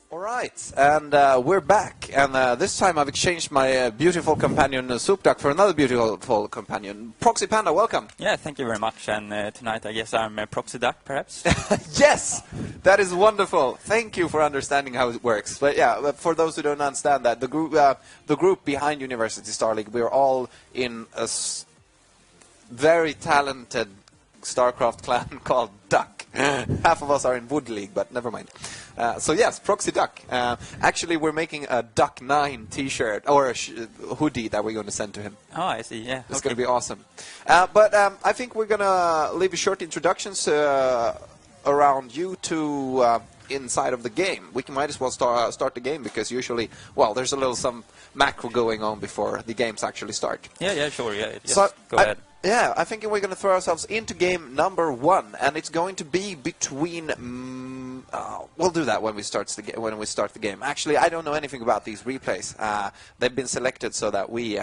Alright, and we're back, and this time I've exchanged my beautiful companion Soup Duck for another beautiful companion. Proxy Panda, welcome! Yeah, thank you very much, and tonight I guess I'm a Proxy Duck, perhaps? Yes! That is wonderful! Thank you for understanding how it works. But yeah, for those who don't understand that, the group behind University Star League, we're all in a very talented StarCraft clan called Duck. Half of us are in Wood League, but never mind. So yes, Proxy Duck. Actually, we're making a Duck 9 t-shirt, or a hoodie that we're going to send to him. Oh, I see, yeah. It's going to be awesome. But I think we're going to leave a short introductions around you two inside of the game. We might as well start the game, because usually, well, there's a little some macro going on before the games actually start. Yeah, sure, yeah. So go ahead. Yeah, I think we're going to throw ourselves into game number 1, and it's going to be between. We'll do that when we start the game. Actually, I don't know anything about these replays. They've been selected so that we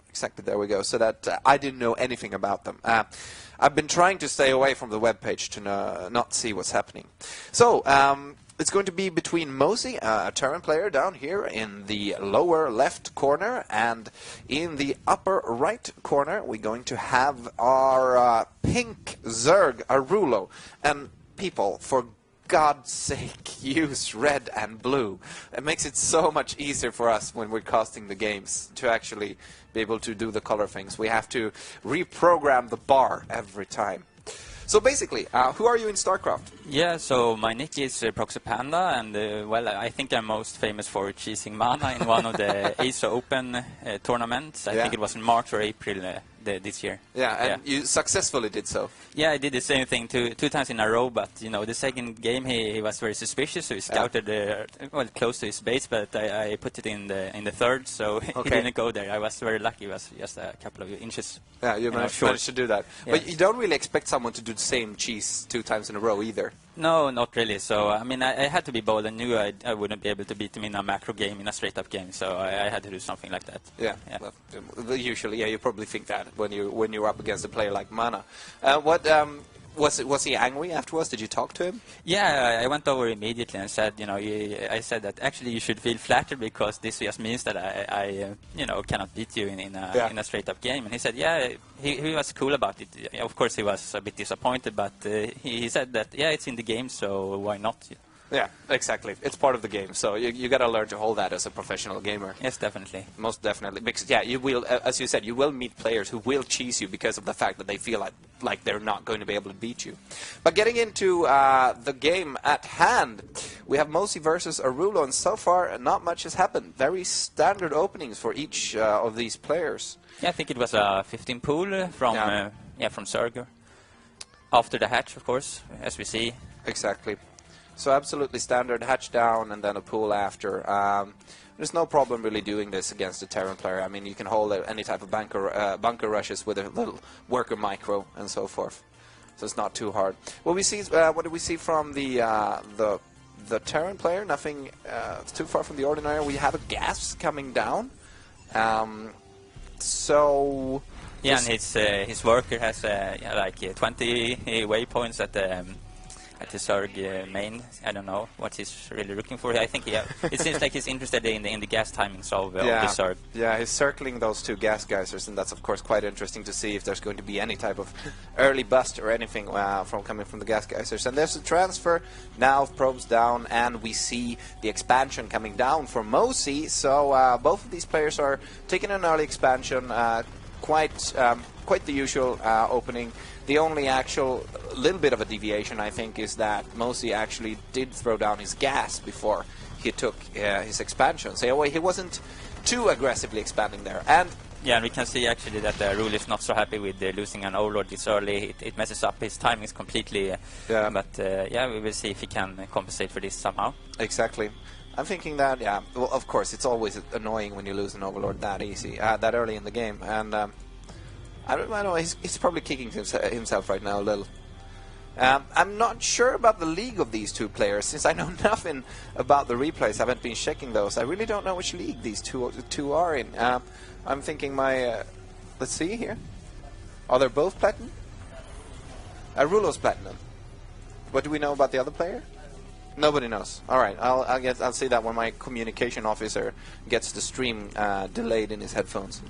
exactly there we go. So that I didn't know anything about them. I've been trying to stay away from the webpage to not see what's happening. So. It's going to be between MoSiE, a Terran player down here in the lower left corner, and in the upper right corner we're going to have our pink Zerg, Arulo. And people, for God's sake, use red and blue. It makes it so much easier for us when we're casting the games to actually be able to do the color things. We have to reprogram the bar every time. So basically, who are you in StarCraft? Yeah, so my nick is Proxy Panda, and well, I think I'm most famous for cheesing mana in one of the Asia Open tournaments. I think it was in March or April this year. Yeah, and you successfully did so. Yeah, I did the same thing two times in a row, but you know, the second game he was very suspicious, so he scouted well, close to his base, but I put it in the third, so he didn't go there. I was very lucky. It was just a couple of inches. Yeah, you managed to do that. Yeah. But you don't really expect someone to do the same cheese 2 times in a row either. No, not really. So, I mean, I had to be bold. I knew I wouldn't be able to beat him in a macro game, in a straight-up game, so I had to do something like that. Yeah. Well, usually, yeah, you probably think that when you're up against a player like Mana. Was he angry afterwards? Did you talk to him? Yeah, I went over immediately and said, you know, I said that actually you should feel flattered, because this just means that I you know, cannot beat you in a straight-up game. And he said, yeah, he was cool about it. Of course, he was a bit disappointed, but he said that, yeah, it's in the game, so why not? Yeah, exactly. It's part of the game, so you got to learn to hold that as a professional gamer. Yes, definitely. Most definitely. Because, yeah, you will, as you said, you will meet players who will cheese you because of the fact that they feel like they're not going to be able to beat you. But getting into the game at hand, we have MoSiE versus Arulo, and so far not much has happened. Very standard openings for each of these players. Yeah, I think it was a 15 pool from Zerg. After the hatch, of course, as we see. Exactly. So absolutely standard, hatch down and then a pool after. There's no problem really doing this against a Terran player. I mean, you can hold any type of bunker rushes with a little worker micro and so forth. So it's not too hard. What do we see from the Terran player? Nothing too far from the ordinary. We have a gas coming down. So yeah, and his worker has like 20 waypoints at the Zerg main. I don't know what he's really looking for. I think it seems like he's interested in the gas timings of the Zerg. Yeah, he's circling those 2 gas geysers, and that's of course quite interesting to see if there's going to be any type of early bust or anything coming from the gas geysers. And there's a transfer now of probes down, and we see the expansion coming down for MoSiE. So both of these players are taking an early expansion. Quite the usual opening. The only actual little bit of a deviation, I think, is that MoSiE actually did throw down his gas before he took his expansion. So he wasn't too aggressively expanding there. And yeah, and we can see actually that Arulo is not so happy with losing an Overlord this early. It messes up his timings completely. But yeah, we will see if he can compensate for this somehow. Exactly. I'm thinking that, yeah, well, of course, it's always annoying when you lose an Overlord that easy, that early in the game. And I don't know, he's probably kicking himself right now a little. I'm not sure about the league of these 2 players, since I know nothing about the replays. I haven't been checking those. I really don't know which league these two are in. I'm thinking let's see here. Are they both Platinum? Arulo's Platinum. What do we know about the other player? Nobody knows. All right, I'll see that when my communication officer gets the stream delayed in his headphones.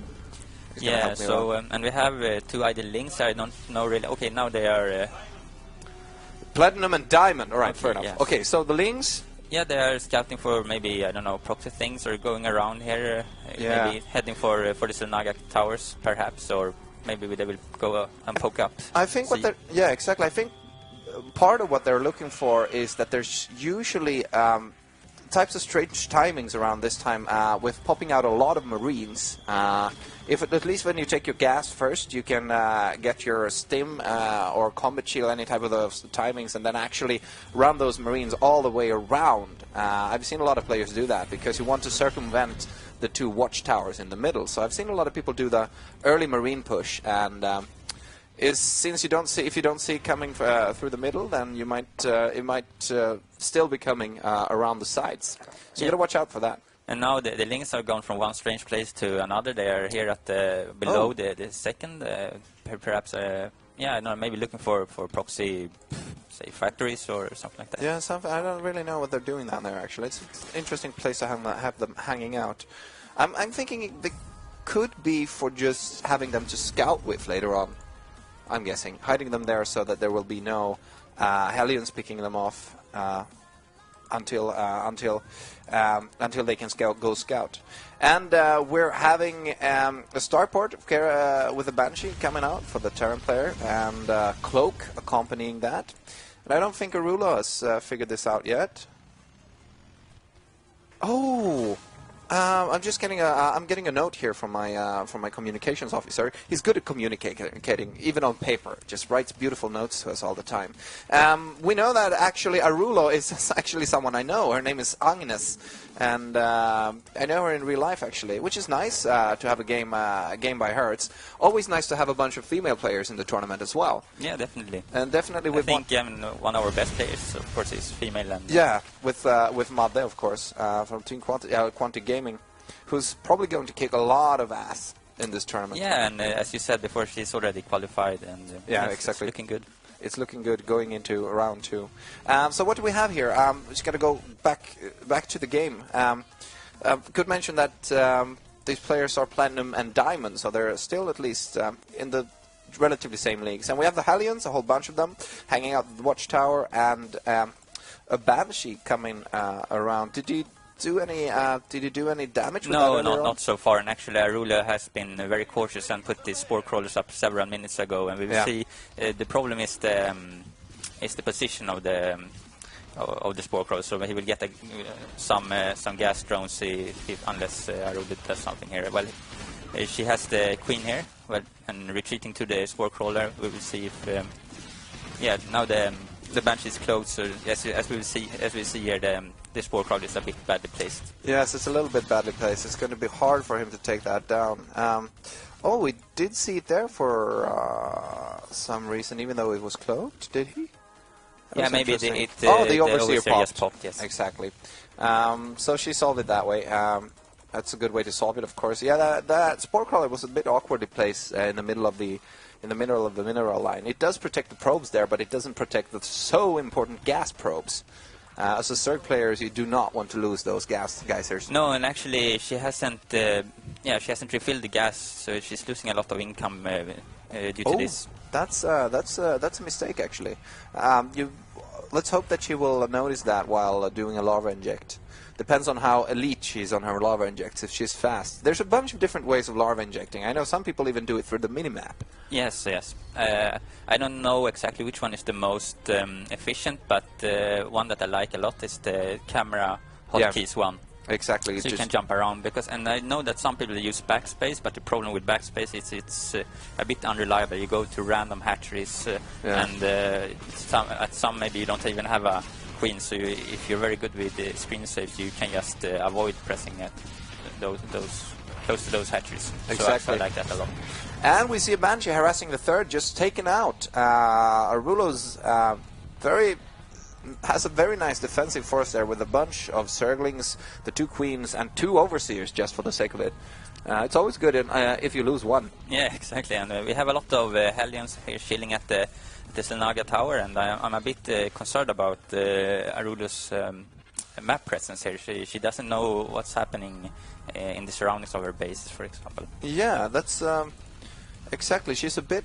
Yeah. So and we have 2 idle links. I don't know really. Okay, now they are platinum and diamond. All right, okay, fair enough. yes. Okay, so the links. Yeah, they are scouting for maybe, I don't know, proxy things, or going around here, maybe heading for the Selnaga towers, perhaps, or maybe they will go and poke up. I think what they're... Yeah, exactly. I think part of what they're looking for is that there's usually types of strange timings around this time with popping out a lot of Marines. At least when you take your gas first, you can get your stim or combat shield, any type of those timings, and then actually run those Marines all the way around. I've seen a lot of players do that because you want to circumvent the 2 watchtowers in the middle. So I've seen a lot of people do the early Marine push, and since if you don't see it coming through the middle, then you might it might still be coming around the sides. So you got to watch out for that. And now the links are gone from one strange place to another. They are here at below the second, perhaps. Yeah, no, maybe looking for proxy, say factories or something like that. Yeah, I don't really know what they're doing down there. Actually, it's an interesting place to have them hanging out. I'm thinking they could be for just having them to scout with later on. I'm guessing hiding them there so that there will be no Hellions picking them off until they can go scout. And we're having a starport with a Banshee coming out for the Terran player, and Cloak accompanying that. And I don't think Arulo has figured this out yet. Oh. I'm just getting I'm getting a note here from my communications officer. He's good at communicating, even on paper. Just writes beautiful notes to us all the time. We know that actually Arulo is actually someone I know. Her name is Agnes, and I know her in real life actually, which is nice to have a game by her. It's always nice to have a bunch of female players in the tournament as well. Yeah, definitely. And definitely I think one of our best players, of course, is female. And yeah, with Madde, of course, from Team Quantic Gaming, who's probably going to kick a lot of ass in this tournament. Yeah, and as you said before, she's already qualified, and yeah, exactly. It's looking good. It's looking good going into round 2. So what do we have here? Just got to go back to the game. Could mention that these players are platinum and diamond, so they're still at least in the relatively same leagues. And we have the Hellions, a whole bunch of them, hanging out at the Watchtower, and a Banshee coming around. Did you do any damage with No, that not so far. And actually, Arulo has been very cautious and put the spore crawlers up several minutes ago. And we will see. The problem is the position of the spore crawlers. So he will get some gas drones unless Arulo does something here. Well, she has the queen here. Well, and retreating to the spore crawler. We will see if now the Banshee is closed. So as we see here, the spore crawler is a bit badly placed. Yes, it's a little bit badly placed. It's going to be hard for him to take that down. Oh, we did see it there for some reason, even though it was closed. Did he? Yeah, maybe the overseer popped. Yes, exactly. So she solved it that way. That's a good way to solve it, of course. Yeah, that spore crawler was a bit awkwardly placed in the middle of the mineral line. It does protect the probes there, but it doesn't protect the so important gas probes. As a Zerg players, you do not want to lose those gas geysers. No, and actually, she hasn't refilled the gas, so she's losing a lot of income due to this. That's a mistake, actually. Let's hope that she will notice that while doing a lava inject. Depends on how elite she is on her lava injects, if she's fast. There's a bunch of different ways of lava injecting. I know some people even do it through the minimap. Yes. I don't know exactly which one is the most efficient, but one that I like a lot is the camera hotkeys one. Exactly. So you can jump around, and I know that some people use backspace, but the problem with backspace is it's a bit unreliable. You go to random hatcheries, and at some maybe you don't even have a queen, so if you're very good with the screen saves, you can just avoid pressing those close to those hatcheries. Exactly. So I like that a lot. And we see a Banshee harassing the third, just taken out. Arulo's has a very nice defensive force there with a bunch of Zerglings, the 2 queens, and 2 overseers, just for the sake of it. It's always good if you lose one. Yeah, exactly. And we have a lot of Hellions here chilling at the the Senaga Tower, and I'm a bit concerned about Arulo's map presence here. She doesn't know what's happening in the surroundings of her base, for example. Yeah, that's exactly. She's a bit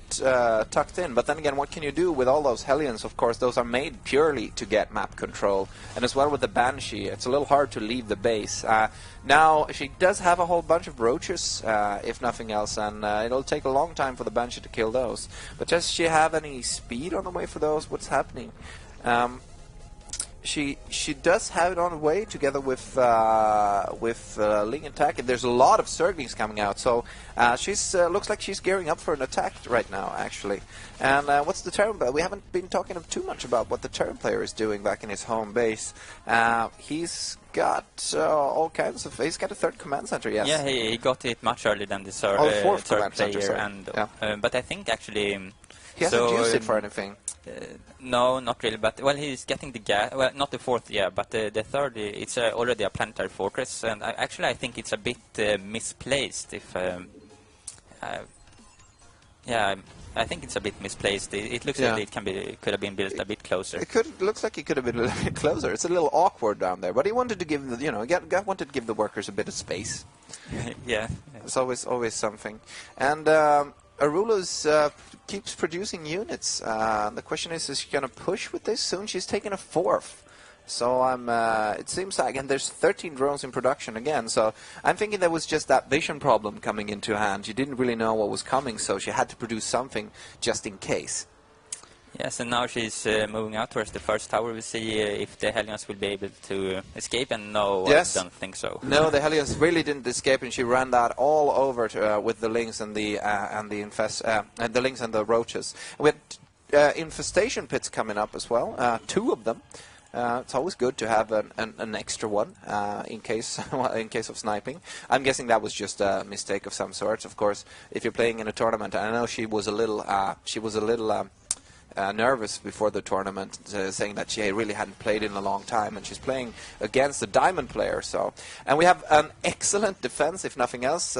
tucked in, but then again, what can you do with all those Hellions? Of course, those are made purely to get map control, and as well with the Banshee, it's a little hard to leave the base. Now, she does have a whole bunch of roaches, if nothing else, and it'll take a long time for the Banshee to kill those. But does she have any speed on the way for those? What's happening? She does have it on the way together with Ling attack, and there's a lot of Zerglings coming out, so she's looks like she's gearing up for an attack right now, actually. And what's the Terran player? We haven't been talking too much about what the Terran player is doing back in his home base. He's got all kinds of. He's got a third command center, yes. Yeah, he got it much earlier than the fourth third player, player, and but I think actually he hasn't used it for anything. No, not really, but well, he's getting the gas. Well, not the fourth, yeah, but the third, it's already a planetary fortress, and actually I think it's a bit misplaced. If yeah, I think it's a bit misplaced. It looks like it could have been built a bit closer. Looks like it could have been a little bit closer. It's a little awkward down there, but he wanted to give wanted to give the workers a bit of space. Yeah, it's always something, and. Arulo's keeps producing units. The question is she going to push with this soon? She's taken a fourth. So it seems like, and there's 13 drones in production again, so I'm thinking there was just that vision problem coming into hand. She didn't really know what was coming, so she had to produce something just in case. Yes, and now she's moving out towards the first tower. We'll see if the Hellions will be able to escape, and no, yes. I don't think so. No, the Hellions really didn't escape, and she ran that all over with the Lynx and the Lynx and the roaches. We had infestation pits coming up as well, 2 of them. It's always good to have an extra one in case of sniping. I'm guessing that was just a mistake of some sort. Of course, if you're playing in a tournament, and I know she was a little nervous before the tournament, saying that she really hadn't played in a long time, and she's playing against a diamond player. So, and we have an excellent defense, if nothing else,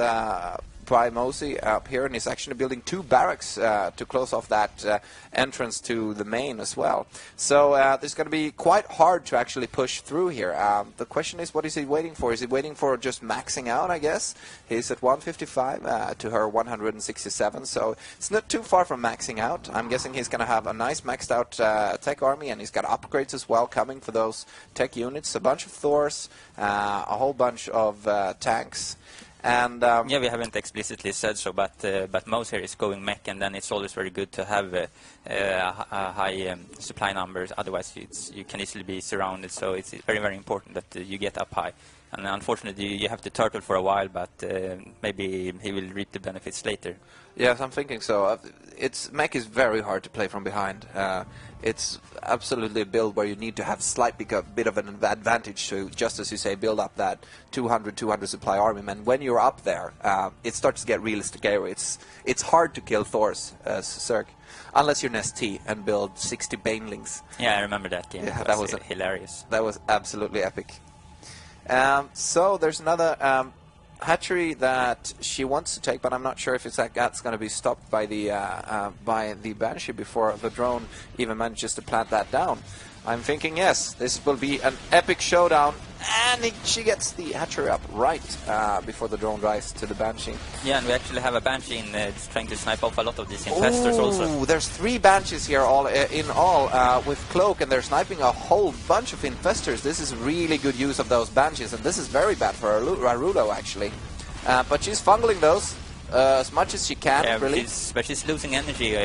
by MoSiE up here, and he's actually building 2 barracks to close off that entrance to the main as well. So this is going to be quite hard to actually push through here. The question is, what is he waiting for? Is he waiting for just maxing out, I guess? He's at 155 to her 167, so it's not too far from maxing out. I'm guessing he's going to have a nice maxed out tech army, and he's got upgrades as well coming for those tech units. A bunch of Thors, a whole bunch of tanks. And yeah, we haven't explicitly said so, but MoSiE is going mech, and then it's always very good to have high supply numbers. Otherwise, you can easily be surrounded. So it's very, very important that you get up high. And unfortunately, you have to turtle for a while, but maybe he will reap the benefits later. Yes, I'm thinking so. Mech is very hard to play from behind. It's absolutely a build where you need to have a bit of an advantage to, just as you say, build up that 200 supply army. And when you're up there, it starts to get really scary. It's hard to kill Thors as Zerg, unless you're Nest T and build 60 Banelings. Yeah, I remember that game. Yeah, that was hilarious. That was absolutely epic. So there's another hatchery that she wants to take, but I'm not sure if that's going to be stopped by the Banshee before the drone even manages to plant that down. I'm thinking, yes, this will be an epic showdown, and she gets the hatchery up right before the drone dies to the Banshee. Yeah, and we actually have a Banshee in trying to snipe off a lot of these infestors also. There's 3 Banshees here in all with Cloak, and they're sniping a whole bunch of infestors. This is really good use of those Banshees, and this is very bad for Arulo, actually. But she's fungling those as much as she can, yeah, really. But she's losing energy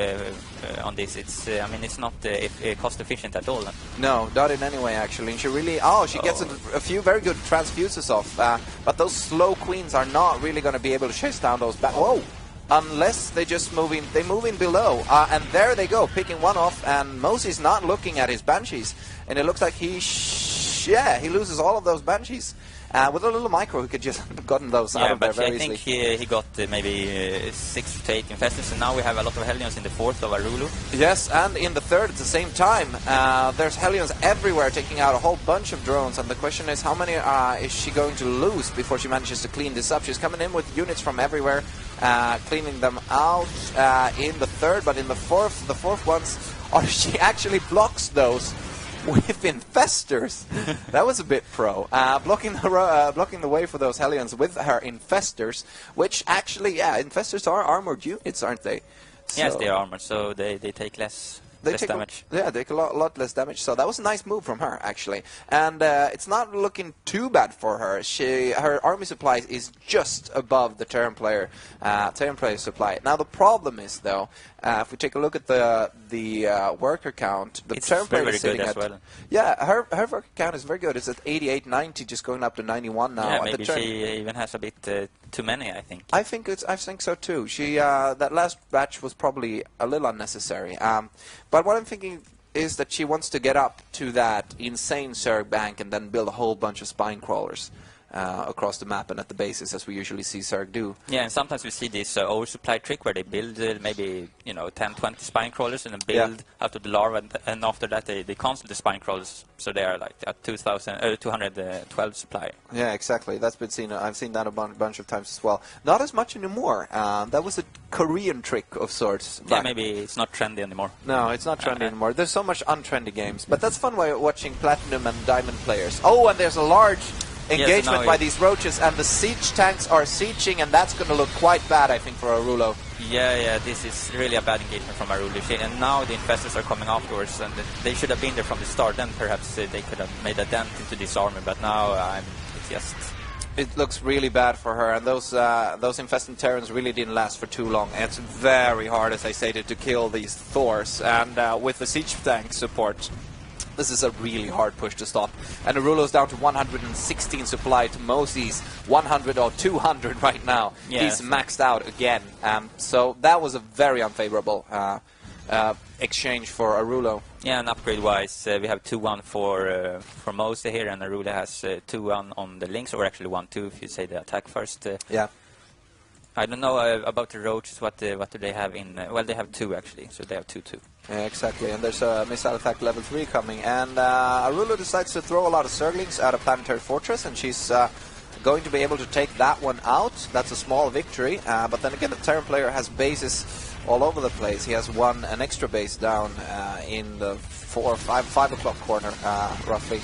on this. I mean, it's not cost efficient at all. No, not in any way, actually. And she really, she gets a few very good transfuses off. But those slow queens are not really going to be able to chase down those whoa! Unless they just move in below. And there they go, picking one off. And MoSie's not looking at his Banshees. And it looks like he Yeah, he loses all of those Banshees. With a little micro, he could just have gotten those out of there very easily. I think he got maybe 6 to 8 infestors, and now we have a lot of Hellions in the 4th of Arulo. Yes, and in the 3rd at the same time. There's Hellions everywhere taking out a whole bunch of drones, and the question is how many is she going to lose before she manages to clean this up? She's coming in with units from everywhere, cleaning them out in the 3rd, but in the 4th ones, she actually blocks those with infestors. That was a bit pro. Blocking the way for those Hellions with her infestors, which actually, infestors are armored units, aren't they? So yes, they are armored, so they take less damage. They take a lot less damage, so that was a nice move from her, actually. And it's not looking too bad for her. Her army supply is just above the Terran player supply. Now, the problem is, though, if we take a look at the worker count, the Terran player is sitting at... Well. Yeah, her worker count is very good. It's at 88, 90, just going up to 91 now. Yeah, maybe she even has a bit too many, I think. I think so, too. That last batch was probably a little unnecessary. But what I'm thinking is that she wants to get up to that insane Zerg bank and then build a whole bunch of spine crawlers across the map and at the bases, as we usually see Zerg do. Yeah, and sometimes we see this oversupply trick where they build maybe 10, 20 spine crawlers and then build out of the larva, and after that they cancel the spine crawlers, so they are like at 212 supply. Yeah, exactly. That's been seen. I've seen that a bunch of times as well. Not as much anymore. That was a Korean trick of sorts. Yeah, maybe it's not trendy anymore. No, it's not trendy anymore. There's so much untrendy games, but that's fun watching Platinum and Diamond players. Oh, and there's a large engagement by these roaches, and the siege tanks are sieging, and that's going to look quite bad, I think, for Arulo. Yeah, this is really a bad engagement from Arulo. And now the infestors are coming afterwards, and they should have been there from the start. Then perhaps they could have made a dent into this army, but now it's just... It looks really bad for her, and those infested Terrans really didn't last for too long. And it's very hard, as I stated, to kill these Thors, and with the siege tank support, this is a really hard push to stop. And Arulo's down to 116 supply to MoSie's 100 or 200 right now. Yes. He's maxed out again. So that was a very unfavorable exchange for Arulo. Yeah, and upgrade-wise, we have 2-1 for MoSiE here, and Arulo has 2-1 on the links, or actually 1-2 if you say the attack first. Yeah. I don't know about the roaches. What do they have in? Well, they have 2 actually, so they have 2-2. Yeah, exactly, and there's a missile attack level 3 coming, and Arulo decides to throw a lot of Zerglings out of Planetary Fortress, and she's going to be able to take that one out. That's a small victory, but then again, the Terran player has bases all over the place. He has an extra base down in the 4 or 5 o'clock corner, roughly.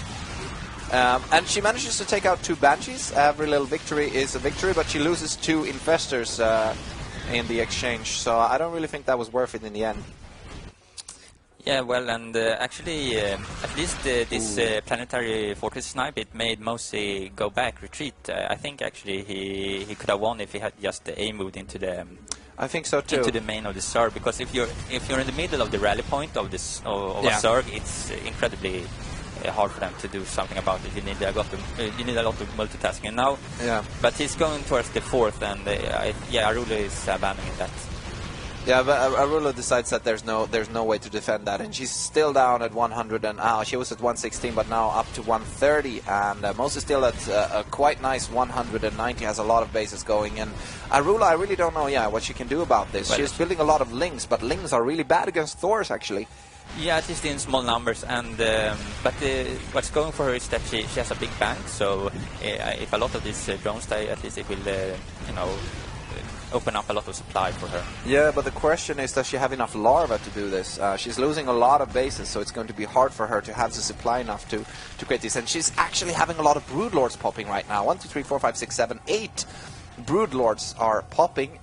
And she manages to take out 2 Banshees. Every little victory is a victory, but she loses 2 Infestors in the exchange. So I don't really think that was worth it in the end. Yeah, well, and actually, at least this Planetary Fortress snipe, it made MoSiE go back, retreat. I think actually he could have won if he had just moved into the... I think so too. Into the main of the Zerg, because if you're in the middle of the rally point of this of a Zerg, it's incredibly hard for them to do something about it. You need a lot of multitasking. And now, but he's going towards the 4th, and Arulo is abandoning that. Yeah, but Arulo decides that there's no way to defend that, and she's still down at 100, and she was at 116, but now up to 130, and MoSiE still at a quite nice 190, has a lot of bases going, and Arulo, I really don't know, what she can do about this. Well, she's building a lot of Lings, but Lings are really bad against Thors, actually. Yeah, at least in small numbers, and but what's going for her is that she has a big bank, so if a lot of these drones die, at least it will, open up a lot of supply for her. Yeah, but the question is, does she have enough larvae to do this? She's losing a lot of bases, so it's going to be hard for her to have the supply enough to create this. And she's actually having a lot of Broodlords popping right now. 1, 2, 3, 4, 5, 6, 7, 8 Broodlords are popping.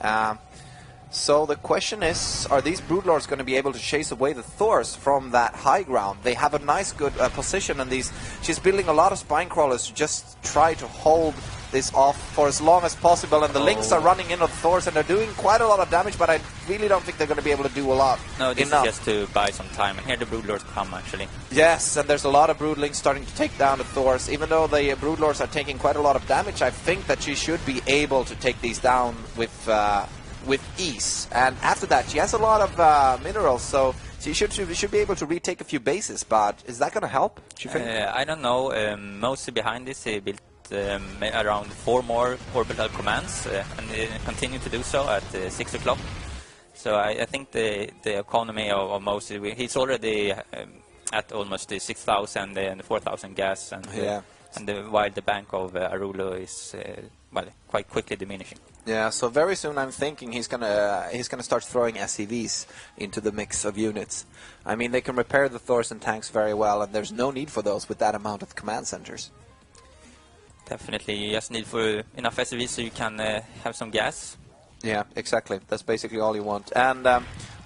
So the question is, are these Broodlords going to be able to chase away the Thors from that high ground? They have a nice, good position, and she's building a lot of spine crawlers to just try to hold this off for as long as possible, and the Lings are running into the Thors, and they're doing quite a lot of damage, but I really don't think they're going to be able to do a lot. No, this is just to buy some time, and here the Broodlords come, actually. Yes, and there's a lot of Broodlings starting to take down the Thors. Even though the Broodlords are taking quite a lot of damage, I think that she should be able to take these down with ease. And after that, she has a lot of minerals, so So you should be able to retake a few bases, but is that going to help? Do you think? I don't know. Mostly behind this, he built around 4 more orbital commands and continue to do so at 6 o'clock. So I think the economy of MoSiE, he's already at almost the 6,000 and 4,000 gas, and while the bank of Arulo is well, quite quickly diminishing. Yeah, so very soon I'm thinking he's gonna start throwing SCVs into the mix of units. I mean, they can repair the Thors and tanks very well, and there's no need for those with that amount of command centers. Definitely, you just need for enough SCVs so you can have some gas. Yeah, exactly. That's basically all you want. And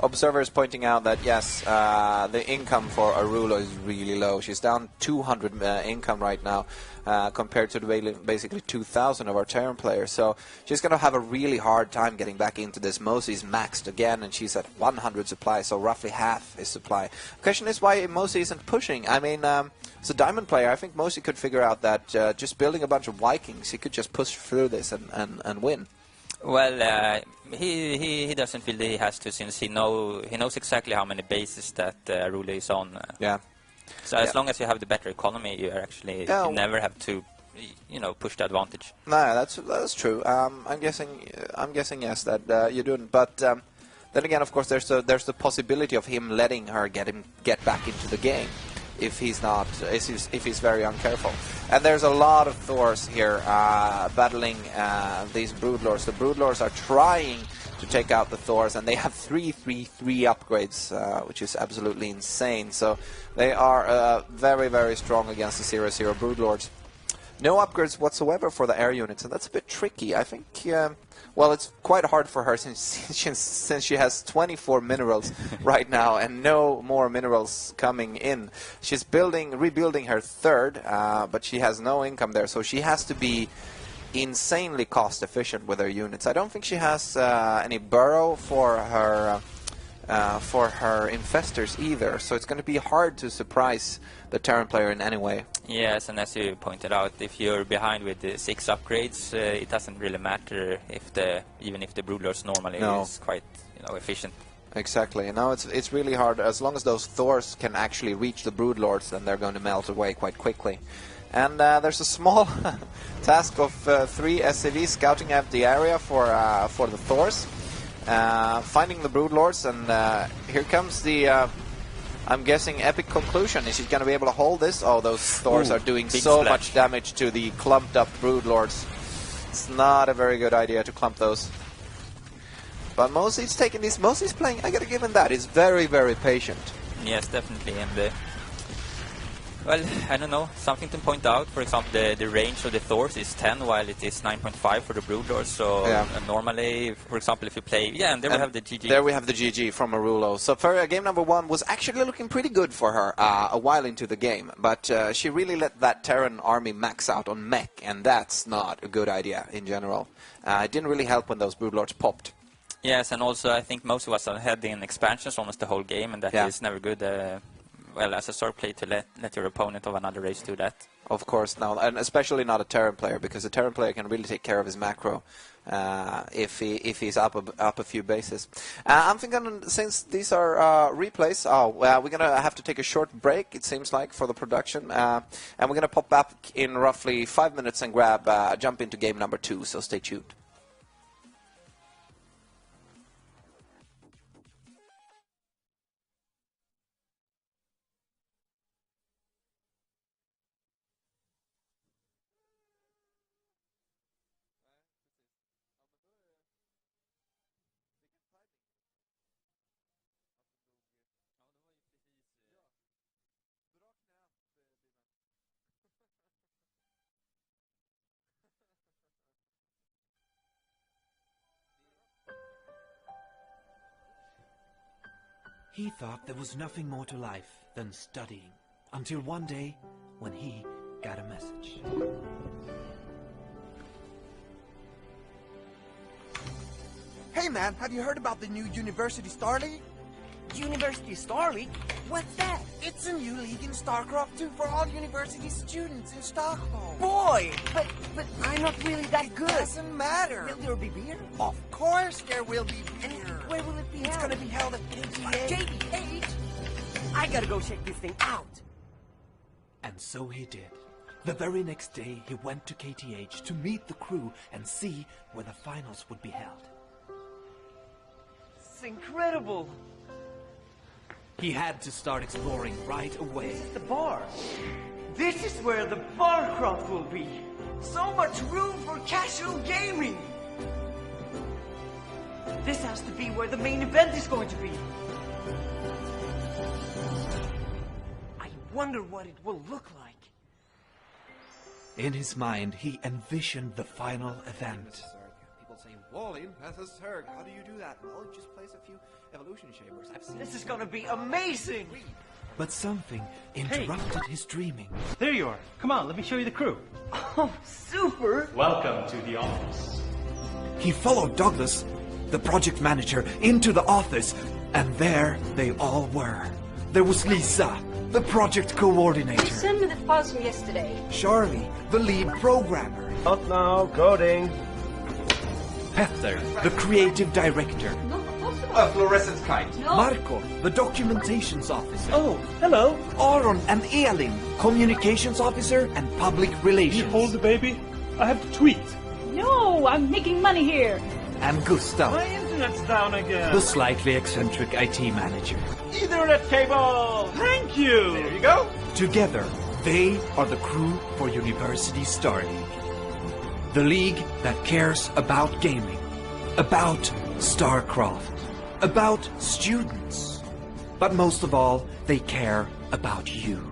Observer is pointing out that, yes, the income for Arulo is really low. She's down 200 income right now compared to the basically 2,000 of our Terran players. So she's going to have a really hard time getting back into this. MoSiE's maxed again, and she's at 100 supply, so roughly half his supply. The question is why MoSiE isn't pushing. I mean, as a Diamond player, I think MoSiE could figure out that just building a bunch of Vikings, he could just push through this and win. Well, he doesn't feel that he has to, since he knows exactly how many bases that Arulo is on. Yeah. So as long as you have the better economy, you actually you never have to, push the advantage. No, that's true. I'm guessing yes that you don't. But then again, of course, there's the possibility of him letting her get back into the game. If he's very uncareful. And there's a lot of Thors here battling these Broodlords. The Broodlords are trying to take out the Thors, and they have 3/3/3 upgrades, which is absolutely insane. So they are very, very strong against the 0/0 Broodlords. No upgrades whatsoever for the air units, and that's a bit tricky. I think, well, it's quite hard for her since she has 24 minerals right now and no more minerals coming in. She's rebuilding her third, but she has no income there, so she has to be insanely cost efficient with her units. I don't think she has any burrow for her infestors either, so it's going to be hard to surprise the Terran player in any way. Yes, and as you pointed out, if you're behind with the 6 upgrades, it doesn't really matter even if the Broodlords normally is quite efficient. Exactly. And now it's really hard. As long as those Thors can actually reach the Broodlords, then they're going to melt away quite quickly. And there's a small task of 3 SCVs scouting out the area for the Thors, finding the Broodlords, and here comes the I'm guessing epic conclusion. Is he going to be able to hold this? Oh, those Thors are doing so much damage to the clumped up Broodlords. It's not a very good idea to clump those. But MoSiE's taking this. MoSiE's playing, I gotta give him that. He's very, very patient. Yes, definitely. And well, I don't know, something to point out. For example, the range of the Thors is 10, while it is 9.5 for the Broodlords. So normally, for example, if you play, and there we have the GG. There we have the GG from Arulo. So for game number 1 was actually looking pretty good for her a while into the game, but she really let that Terran army max out on mech, and that's not a good idea in general. It didn't really help when those Broodlords popped. Yes, and also I think MoSiE was ahead in expansions almost the whole game, and that is never good. Well, as a Zerg player, to let your opponent of another race do that. Of course, now, and especially not a Terran player, because a Terran player can really take care of his macro if he's up a few bases. I'm thinking, since these are replays, we're gonna have to take a short break, it seems like, for the production, and we're gonna pop back in roughly 5 minutes and jump into game number 2. So stay tuned. He thought there was nothing more to life than studying, until one day when he got a message. Hey man, have you heard about the new University Star League? University Star League? What's that? It's a new league in StarCraft 2 for all university students in Stockholm. Boy, but I'm not really that good. Doesn't matter. Will there be beer? Of course there will be beer. And where will it be held? It's gonna be held at JD8. I gotta go check this thing out. And so he did. The very next day, he went to KTH to meet the crew and see where the finals would be held. It's incredible. He had to start exploring right away. This is the bar. This is where the barcraft will be. So much room for casual gaming. This has to be where the main event is going to be. I wonder what it will look like. In his mind, he envisioned the final event. People say, Wally, that's a Zerg. How do you do that? Well, you just place a few evolution chambers. I've seen This is gonna be amazing. But something interrupted his dreaming. There you are. Come on, let me show you the crew. Oh, super. Welcome to the office. He followed Douglas, the project manager, into the office, and there they all were. There was Lisa, the project coordinator. Send me the files from yesterday. Charlie, the lead programmer. Not now, coding. Petter, the creative director. Not possible. a fluorescent kite. No. Marco, the documentations officer. Oh, hello. Aron and Elin, communications officer and public relations. You hold the baby? I have to tweet. No, I'm making money here. And Gustav, My internet's down again. the slightly eccentric IT manager. Ethernet cable. Thank you. There you go. Together, they are the crew for University Star League. The league that cares about gaming, about StarCraft, about students. But most of all, they care about you.